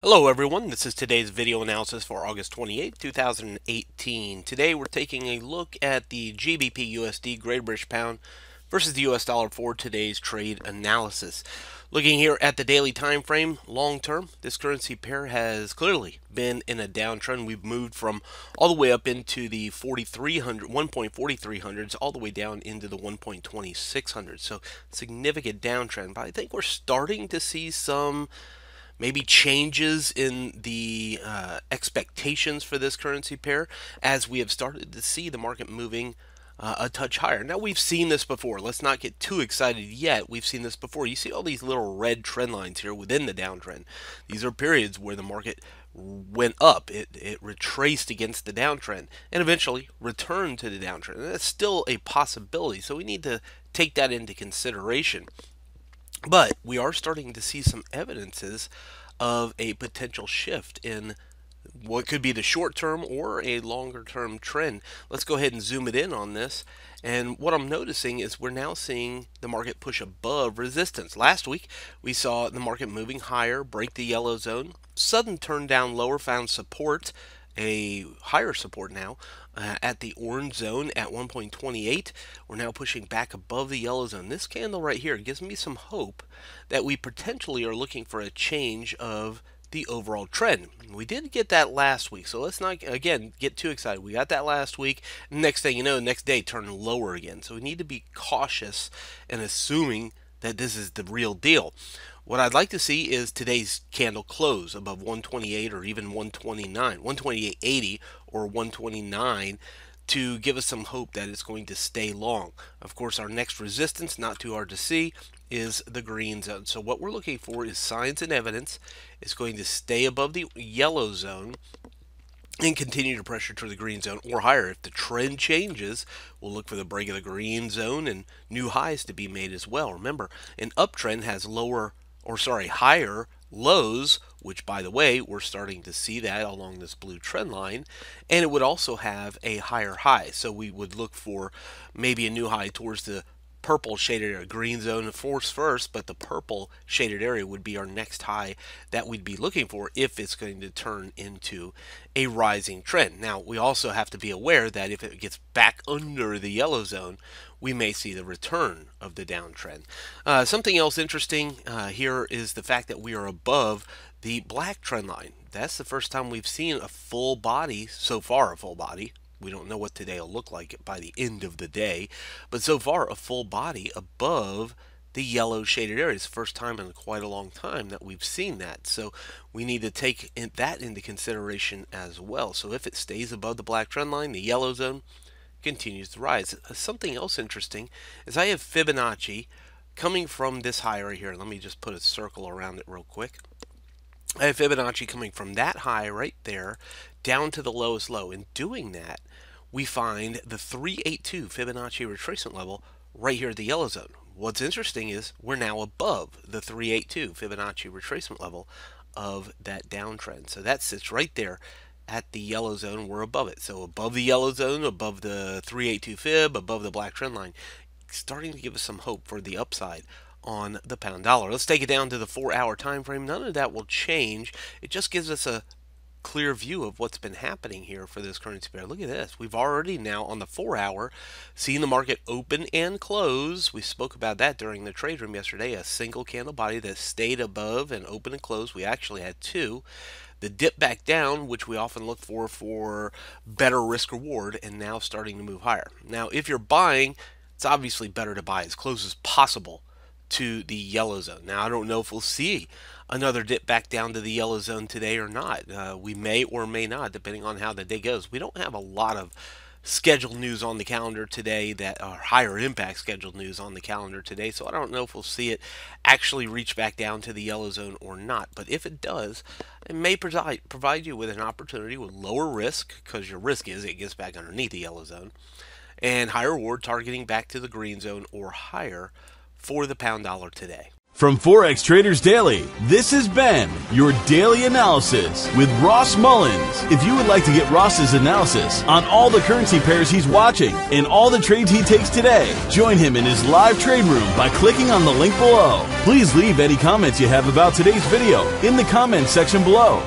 Hello everyone, this is today's video analysis for August 28, 2018. Today we're taking a look at the GBPUSD Great British Pound versus the US dollar for today's trade analysis. Looking here at the daily time frame, long term, this currency pair has clearly been in a downtrend. We've moved from all the way up into the 1.4300s all the way down into the 1.2600s. So significant downtrend, but I think we're starting to see some maybe changes in the expectations for this currency pair as we have started to see the market moving a touch higher. Now, we've seen this before. Let's not get too excited yet. We've seen this before. You see all these little red trend lines here within the downtrend. These are periods where the market went up. It retraced against the downtrend and eventually returned to the downtrend. And that's still a possibility, so we need to take that into consideration. But we are starting to see some evidences of a potential shift in what could be the short term or a longer term trend. Let's go ahead and zoom it in on this. And what I'm noticing is we're now seeing the market push above resistance. Last week, we saw the market moving higher, break the yellow zone, sudden turn down lower, found support, a higher support now at the orange zone at 1.28. We're now pushing back above the yellow zone. This candle right here gives me some hope that we potentially are looking for a change of the overall trend. We did get that last week, so let's not again get too excited. We got that last week. Next thing you know, next day turn lower again. So we need to be cautious and assuming that this is the real deal. What I'd like to see is today's candle close above 128 or even 129, 128.80 or 129 to give us some hope that it's going to stay long. Of course, our next resistance, not too hard to see, is the green zone. So what we're looking for is signs and evidence. It's going to stay above the yellow zone and continue to pressure to the green zone or higher. If the trend changes, we'll look for the break of the green zone and new highs to be made as well. Remember, an uptrend has higher lows, which by the way, we're starting to see that along this blue trend line, and it would also have a higher high. So we would look for maybe a new high towards the purple shaded area. Green zone of course first, but the purple shaded area would be our next high that we'd be looking for if it's going to turn into a rising trend. Now, we also have to be aware that if it gets back under the yellow zone, we may see the return of the downtrend. Something else interesting here is the fact that we are above the black trend line. That's the first time we've seen a full body, so far a full body. We don't know what today will look like by the end of the day, but so far a full body above the yellow shaded area. It's the first time in quite a long time that we've seen that. So we need to take that into consideration as well. So if it stays above the black trend line, the yellow zone continues to rise. Something else interesting is I have Fibonacci coming from this high right here. Let me just put a circle around it real quick. I have Fibonacci coming from that high right there down to the lowest low. In doing that, we find the 382 Fibonacci retracement level right here at the yellow zone. What's interesting is we're now above the 382 Fibonacci retracement level of that downtrend. So that sits right there at the yellow zone. We're above it. So above the yellow zone, above the 382 fib, above the black trend line, starting to give us some hope for the upside on the pound dollar. Let's take it down to the 4-hour time frame. None of that will change. It just gives us a clear view of what's been happening here for this currency pair. Look at this. We've already now on the 4-hour seen the market open and close. We spoke about that during the trade room yesterday. A single candle body that stayed above and open and closed. We actually had two. The dip back down, which we often look for better risk reward, and now starting to move higher. Now, if you're buying, it's obviously better to buy as close as possible to the yellow zone. Now, I don't know if we'll see another dip back down to the yellow zone today or not. We may or may not, depending on how the day goes. We don't have a lot of scheduled news on the calendar today that are higher impact scheduled news on the calendar today, so I don't know if we'll see it actually reach back down to the yellow zone or not. But if it does, it may provide you with an opportunity with lower risk, because your risk is it gets back underneath the yellow zone, and higher reward targeting back to the green zone or higher for the pound dollar today. From Forex Traders Daily, this has been your daily analysis with Ross Mullins. If you would like to get Ross's analysis on all the currency pairs he's watching and all the trades he takes today, join him in his live trade room by clicking on the link below. Please leave any comments you have about today's video in the comments section below.